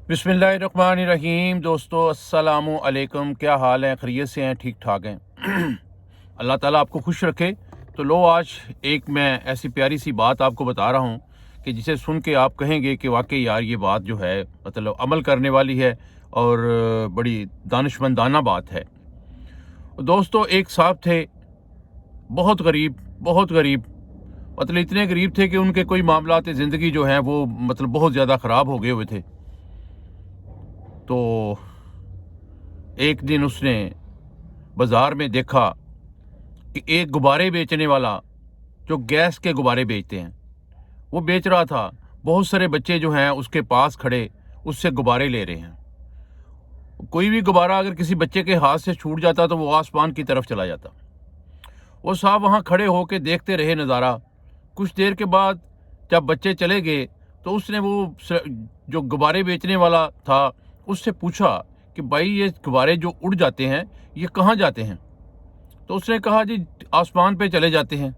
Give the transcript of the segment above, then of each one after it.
बिस्मिल्लाहिर्रहमानिर्रहीम। दोस्तों अस्सलामु अलैकुम। क्या हाल है? खैरियत से हैं? ठीक ठाक हैं? अल्लाह ताला आपको खुश रखे। तो लो, आज एक मैं ऐसी प्यारी सी बात आपको बता रहा हूँ कि जिसे सुन के आप कहेंगे कि वाकई यार ये बात जो है मतलब अमल करने वाली है और बड़ी दानिशमंदाना बात है। दोस्तों, एक साहब थे, बहुत गरीब, बहुत गरीब, मतलब इतने गरीब थे कि उनके कोई मामलात ज़िंदगी जो हैं वो मतलब बहुत ज़्यादा ख़राब हो गए हुए थे। तो एक दिन उसने बाज़ार में देखा कि एक गुब्बारे बेचने वाला, जो गैस के गुब्बारे बेचते हैं, वो बेच रहा था। बहुत सारे बच्चे जो हैं उसके पास खड़े उससे गुब्बारे ले रहे हैं। कोई भी गुब्बारा अगर किसी बच्चे के हाथ से छूट जाता तो वो आसमान की तरफ चला जाता। वो साहब वहाँ खड़े होकर देखते रहे नज़ारा। कुछ देर के बाद जब बच्चे चले गए तो उसने जो गुब्बारे बेचने वाला था उससे पूछा कि भाई ये गुब्बारे जो उड़ जाते हैं ये कहाँ जाते हैं? तो उसने कहा जी आसमान पे चले जाते हैं।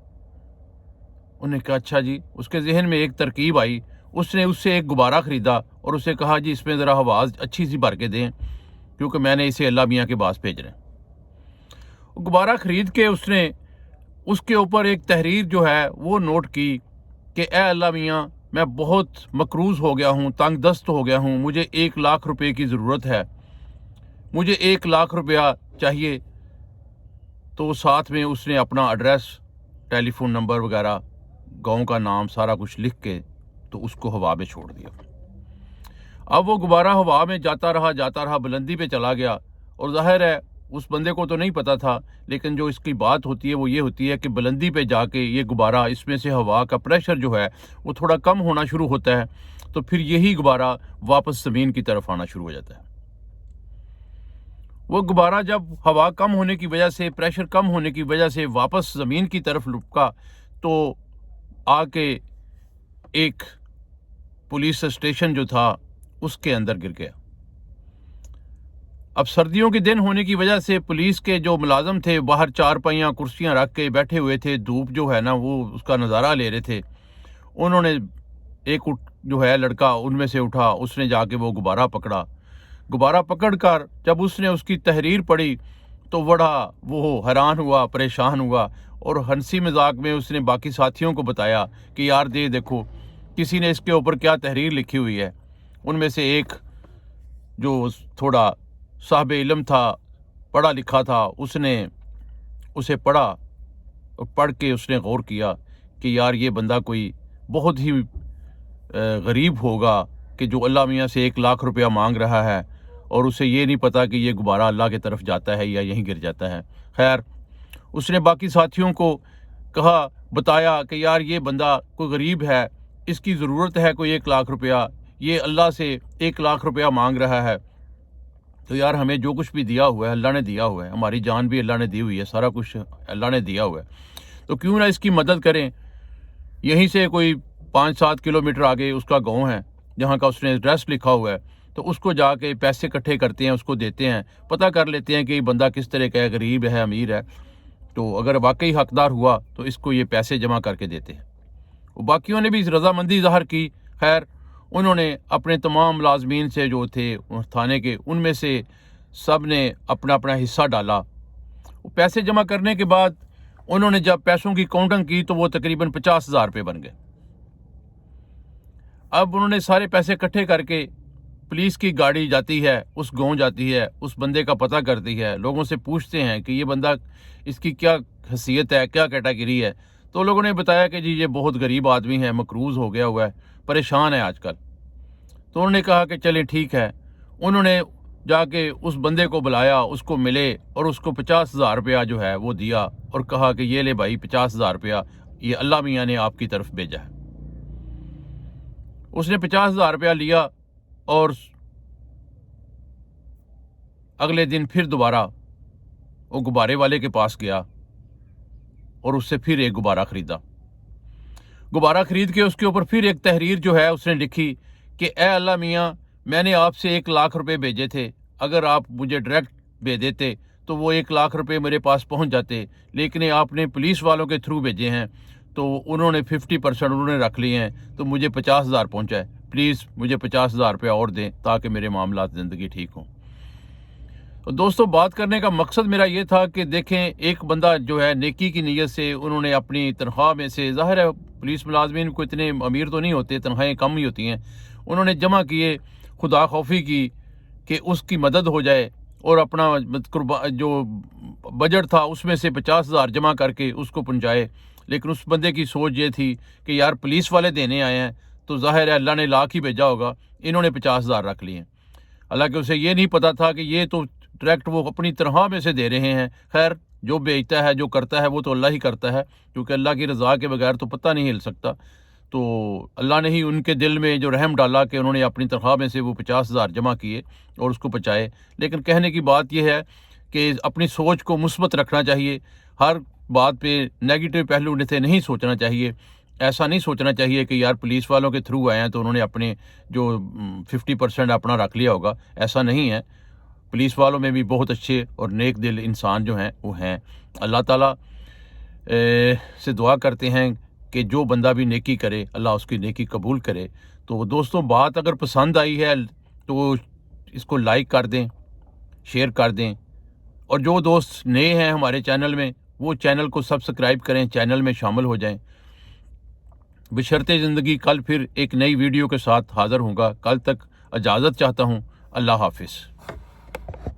उन्होंने कहा अच्छा जी। उसके जहन में एक तरकीब आई। उसने उससे एक गुब्बारा ख़रीदा और उसे कहा जी इसमें ज़रा हवा अच्छी सी भर के दें, क्योंकि मैंने इसे अल्लाह मियाँ के पास भेजना है। गुब्बारा ख़रीद के उसने उसके ऊपर एक तहरीर जो है वो नोट की कि ए अल्लाह मियाँ, मैं बहुत मकरूज़ हो गया हूँ, तंग दस्त हो गया हूँ, मुझे 1 लाख रुपए की ज़रूरत है, मुझे 1 लाख रुपया चाहिए। तो साथ में उसने अपना एड्रेस, टेलीफोन नंबर वगैरह, गांव का नाम, सारा कुछ लिख के तो उसको हवा में छोड़ दिया। अब वो गुब्बारा हवा में जाता रहा, बुलंदी पे चला गया। और ज़ाहिर है उस बंदे को तो नहीं पता था, लेकिन जो इसकी बात होती है वो ये होती है कि बुलंदी पे जाके ये गुब्बारा, इसमें से हवा का प्रेशर जो है वो थोड़ा कम होना शुरू होता है, तो फिर यही गुब्बारा वापस ज़मीन की तरफ आना शुरू हो जाता है। वो गुब्बारा जब हवा कम होने की वजह से, प्रेशर कम होने की वजह से वापस ज़मीन की तरफ लुढ़का तो आके एक पुलिस स्टेशन जो था उसके अंदर गिर गया। अब सर्दियों के दिन होने की वजह से पुलिस के जो मुलाजम थे बाहर चारपाइयाँ कुर्सियाँ रख के बैठे हुए थे, धूप जो है ना वो उसका नज़ारा ले रहे थे। उन्होंने जो है लड़का उनमें से उठा, उसने जाके वो गुब्बारा पकड़ा। गुब्बारा पकड़ कर जब उसने उसकी तहरीर पढ़ी तो बड़ा वो हैरान हुआ, परेशान हुआ, और हंसी मजाक में उसने बाकी साथियों को बताया कि यार देखो किसी ने इसके ऊपर क्या तहरीर लिखी हुई है। उनमें से एक जो थोड़ा साहिब इल्म था, पढ़ा लिखा था, उसने उसे पढ़ा और पढ़ के उसने गौर किया कि यार ये बंदा कोई बहुत ही गरीब होगा कि जो अल्लाह मियाँ से 1 लाख रुपया मांग रहा है और उसे ये नहीं पता कि ये गुब्बारा अल्लाह की तरफ जाता है या यहीं गिर जाता है। खैर, उसने बाकी साथियों को कहा, बताया कि यार ये बंदा कोई गरीब है, इसकी ज़रूरत है कोई 1 लाख रुपया, ये अल्लाह से 1 लाख रुपया मांग रहा है। तो यार हमें जो कुछ भी दिया हुआ है अल्लाह ने दिया हुआ है, हमारी जान भी अल्लाह ने दी हुई है, सारा कुछ अल्लाह ने दिया हुआ है, तो क्यों ना इसकी मदद करें। यहीं से कोई 5-7 किलोमीटर आगे उसका गांव है जहां का उसने एड्रेस लिखा हुआ है, तो उसको जाके पैसे इकट्ठे करते हैं, उसको देते हैं, पता कर लेते हैं कि ये बंदा किस तरह का है, गरीब है, अमीर है। तो अगर वाकई हकदार हुआ तो इसको ये पैसे जमा करके देते हैं। बाकियों ने भी रजामंदी ज़ाहिर की। खैर, उन्होंने अपने तमाम मुलाजमीन से जो थे थाने के, उनमें से सब ने अपना अपना हिस्सा डाला। वो पैसे जमा करने के बाद उन्होंने जब पैसों की काउंटिंग की तो वो तकरीबन 50,000 रुपये बन गए। अब उन्होंने सारे पैसे इकट्ठे करके, पुलिस की गाड़ी जाती है, उस गांव जाती है, उस बंदे का पता करती है, लोगों से पूछते हैं कि ये बंदा, इसकी क्या हैसियत है, क्या कैटेगरी है। तो लोगों ने बताया कि जी ये बहुत गरीब आदमी है, मकरूज़ हो गया हुआ है, परेशान है आजकल। तो उन्होंने कहा कि चलें ठीक है। उन्होंने जाके उस बंदे को बुलाया, उसको मिले और उसको 50,000 रुपया जो है वो दिया और कहा कि ये ले भाई 50,000 रुपया, ये अल्लाह मियाँ ने आपकी तरफ भेजा है। उसने 50,000 रुपया लिया और अगले दिन फिर दोबारा वो गुब्बारे वाले के पास गया और उससे फिर एक गुब्बारा ख़रीदा। गुब्बारा ख़रीद के उसके ऊपर फिर एक तहरीर जो है उसने लिखी कि ए अल्लाह मियाँ, मैंने आपसे 1 लाख रुपए भेजे थे, अगर आप मुझे डायरेक्ट भेज देते तो वो 1 लाख रुपए मेरे पास पहुंच जाते, लेकिन आपने पुलिस वालों के थ्रू भेजे हैं, तो उन्होंने 50% उन्होंने रख लिए हैं, तो मुझे 50,000 पहुँचा है। प्लीज़ मुझे 50,000 रुपया और दें ताकि मेरे मामलात ज़िंदगी ठीक हों। तो दोस्तों, बात करने का मकसद मेरा ये था कि देखें, एक बंदा जो है नेकी की नीयत से उन्होंने अपनी तनख्वाह में से, ज़ाहिर है पुलिस मुलाजमीन को इतने अमीर तो नहीं होते, तनख्वाहें कम ही होती हैं, उन्होंने जमा किए, खुदा खौफी की कि उसकी मदद हो जाए, और अपना जो बजट था उसमें से 50,000 जमा करके उसको पहुँचाए। लेकिन उस बंदे की सोच ये थी कि यार पुलिस वाले देने आए हैं तो ज़ाहिर है अल्लाह ने लाख ही भेजा होगा, इन्होंने 50,000 रख लिए। हालांकि उसे ये नहीं पता था कि ये तो डायरेक्ट वो अपनी तनख्वाह में से दे रहे हैं। खैर, जो बेचता है, जो करता है, वो तो अल्लाह ही करता है, क्योंकि अल्लाह की रज़ा के बगैर तो पता नहीं हिल सकता। तो अल्लाह ने ही उनके दिल में जो रहम डाला कि उन्होंने अपनी तनख्वाह में से वो 50,000 जमा किए और उसको बचाए। लेकिन कहने की बात यह है कि अपनी सोच को मुस्बत रखना चाहिए, हर बात पे नेगेटिव पहलू से नहीं सोचना चाहिए। ऐसा नहीं सोचना चाहिए कि यार पुलिस वालों के थ्रू आए हैं तो उन्होंने अपने जो 50% अपना रख लिया होगा, ऐसा नहीं है। पुलिस वालों में भी बहुत अच्छे और नेक दिल इंसान जो हैं वो हैं। अल्लाह ताला से दुआ करते हैं कि जो बंदा भी नेकी करे अल्लाह उसकी नेकी कबूल करे। तो दोस्तों, बात अगर पसंद आई है तो इसको लाइक कर दें, शेयर कर दें, और जो दोस्त नए हैं हमारे चैनल में वो चैनल को सब्सक्राइब करें, चैनल में शामिल हो जाएं। बशर्ते ज़िंदगी कल फिर एक नई वीडियो के साथ हाज़िर होऊंगा। कल तक इजाज़त चाहता हूँ। अल्लाह हाफिज़।